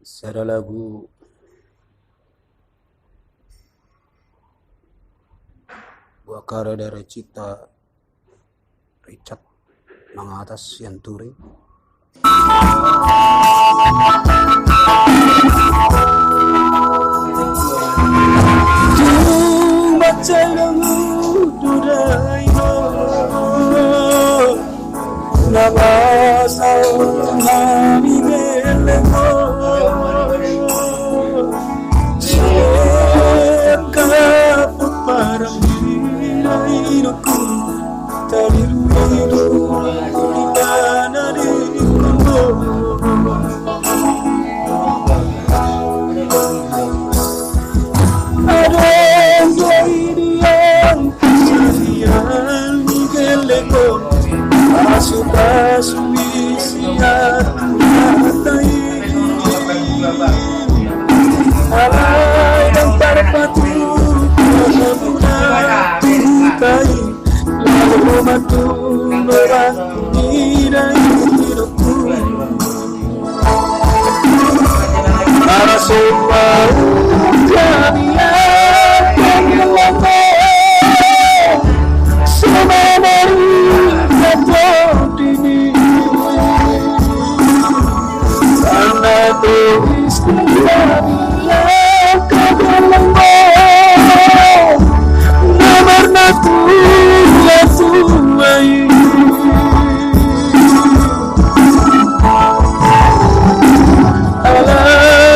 Secara lagu buah karya dari Cita Richard Mangatas Yanturi. Baca lagu durai nama sahami belemo kaput parang hidupku taliru di mana diriku ada yang kesedihan geleko asu isiat matai alai dan parpatu menuna tintai lalu matu orang nirai hidupku para semua kami akan melangkah semua dari kata dini karena tulis kami akan melangkah nomor natu tuai ala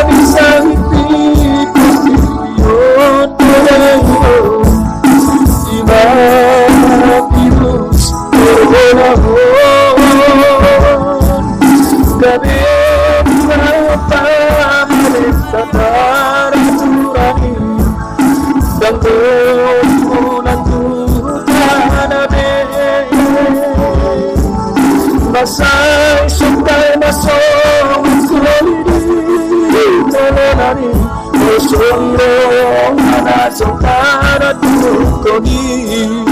bisa hidup virus corona gabe berapa mereka terturani dan kemudian Tuhan ada masai sampai masuk kulidi telenari osoro mana sokara tukoni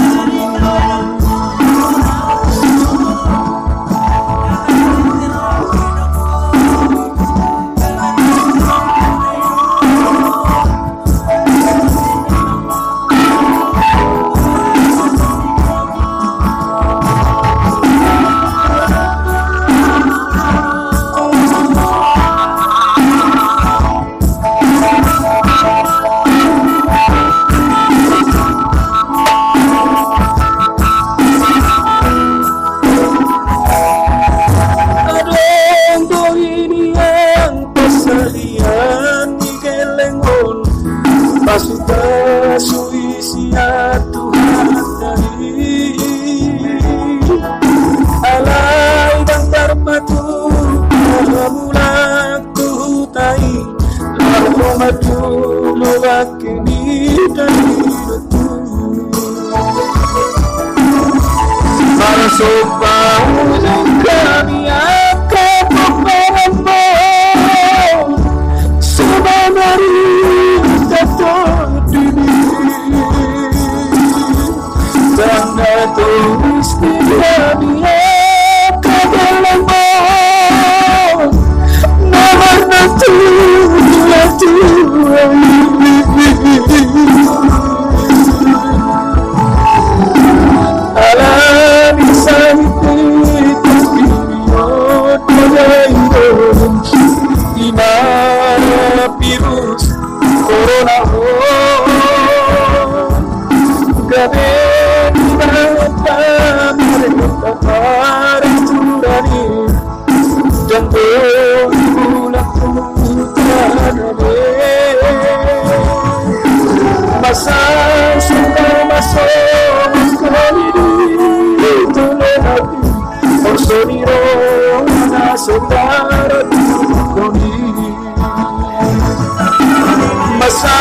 Pasu isia Tuhan dari alai dan terpatu mulak tutai lalu matu luak ini dari itu masuk bau kami akan membawamu semua dari karena tulis di dunia kagalamu nomor natu alam bisa hidup di mana virus corona gabe berapa mereka terturani dan berulang terjadi masa sudah masuk kulidi telenari osoniro na saudara tukoni masa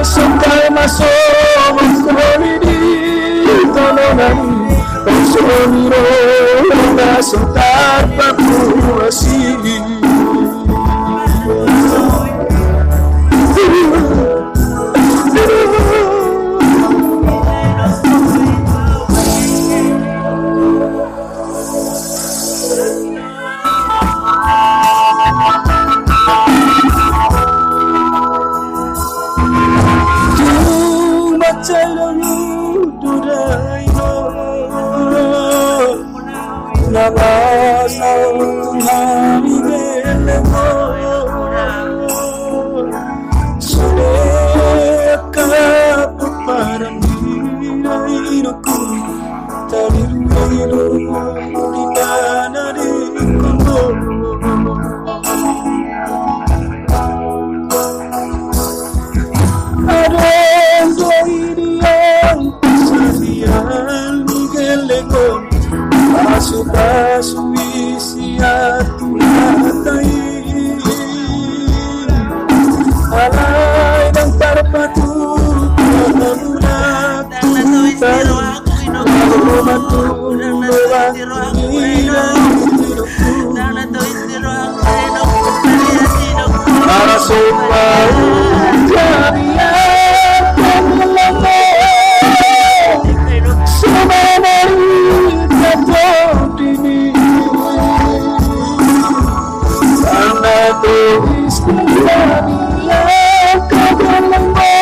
sudah masuk kulidi telenari osoniro na saudara tukoni Nabasal Tuhan Igelemo Sudeka Paparan Dirainaku Tadiru Di mana dikono Ada yang kesedihan Igelemo Pasu-pasu isi hati hatai Alay ng parpatu Panamulat Para sumau Jarian Pemulamo Sumanari Dini Sana tulis Kaya Kagalango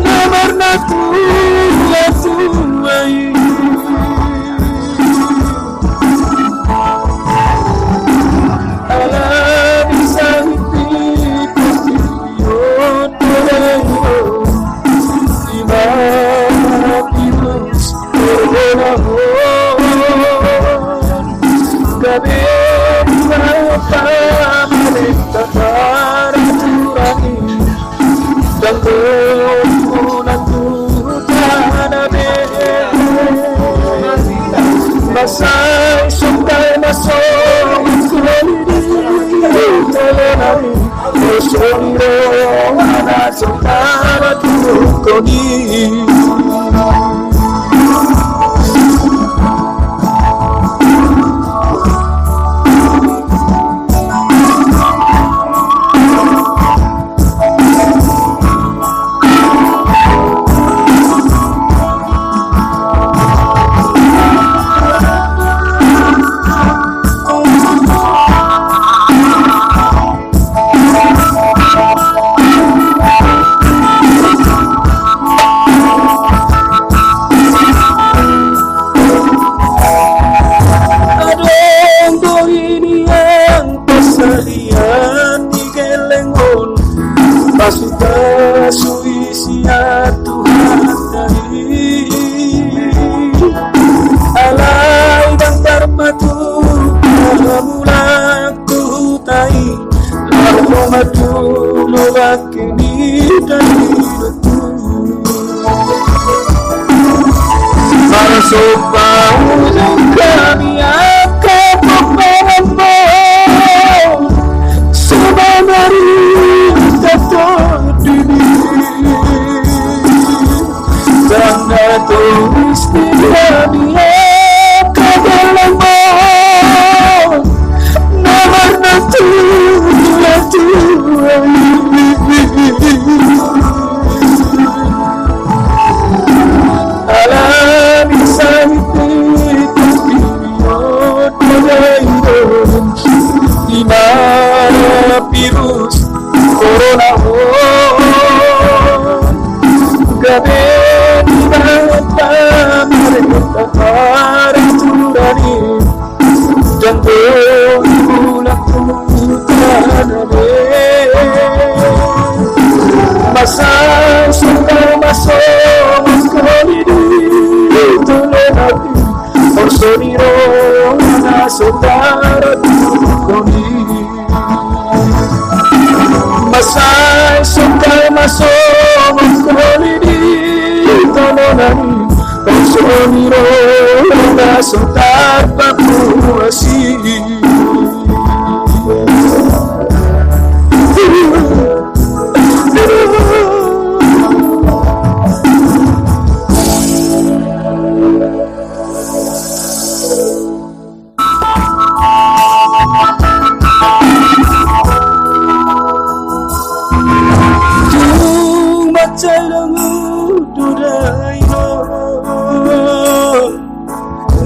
Namar na tuya tuway Alam sa hipit Pagkiyon Pagkiyon Iba Pinus Pagkiyon Gabi Pamalit Takarang Dan Tuhan Tuhan Masay Sungkay Masong Kulidi Talanari Osoniro Anasantara Tukoni Pasu-pasu isi Tuhan dari Alay dan darmatu Alamulang tutai Lalu madu Lulak ini dari itu Masuk bau yang kami akan membawamu Sebenarnya Sana tulis Dia Kagalango Namar na tuya tuway Alam sa hipit Pagkiyon Pagkiyon Lima virus Corona Gabi Pamalit Takarang Dan Tuhan Tuhan Masay Sungkay Masong Kulidi Talanari Osoniro Anasantara Tukoni Masay Sungkay Masong Kulidi Talanari Osoniro Anasantara Tukoni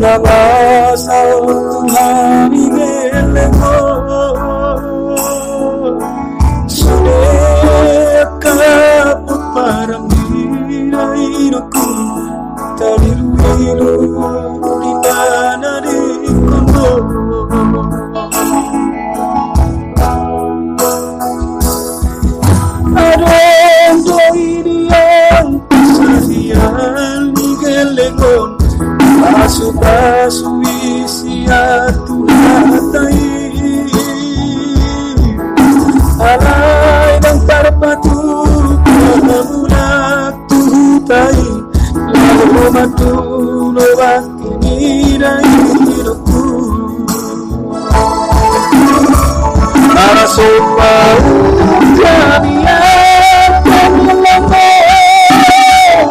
Nabasal Tuhan sopa kami akan melambung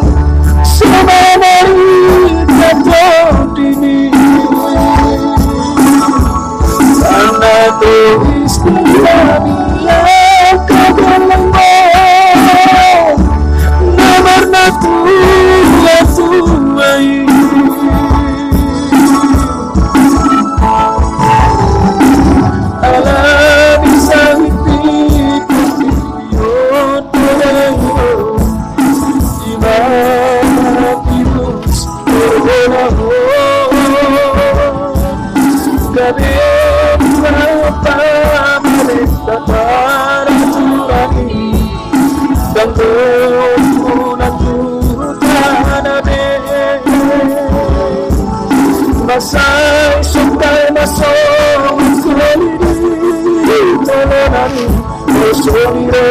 semenari jatuh dini karena tulis kami akan melambung nomor natu tuai Masai sungkai masuk kulidi tolonani Osoniro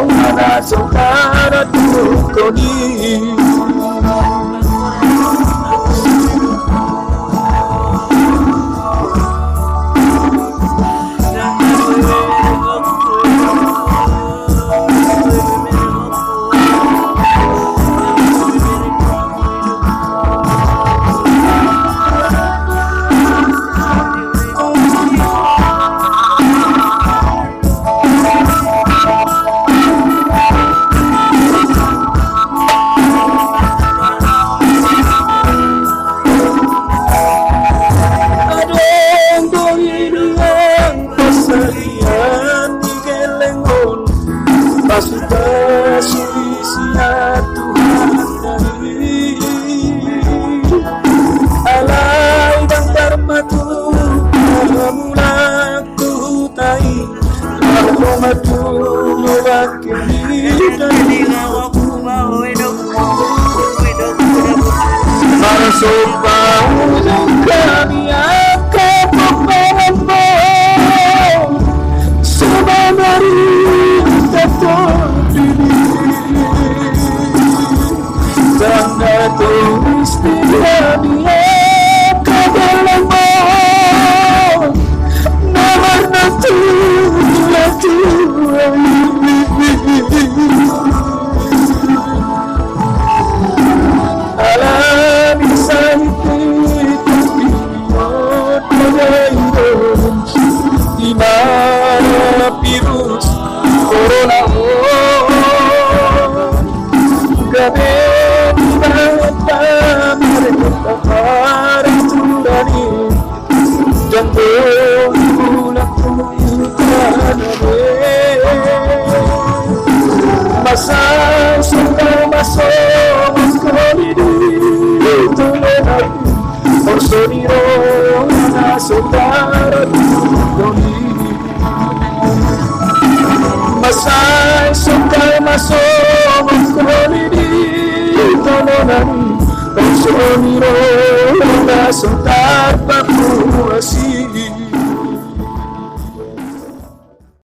mana sungkara tukoni sopa kami akan melambung semenari jatuh dini karena tulis kami akan melambung nomor natu virus corona gabe mata mereka para turani jambu laku masa sudah masuk kolidi tolonai Osoniro na sotara tukoni Masai sungkai masuk kolidi tolonani Osoniro na sotara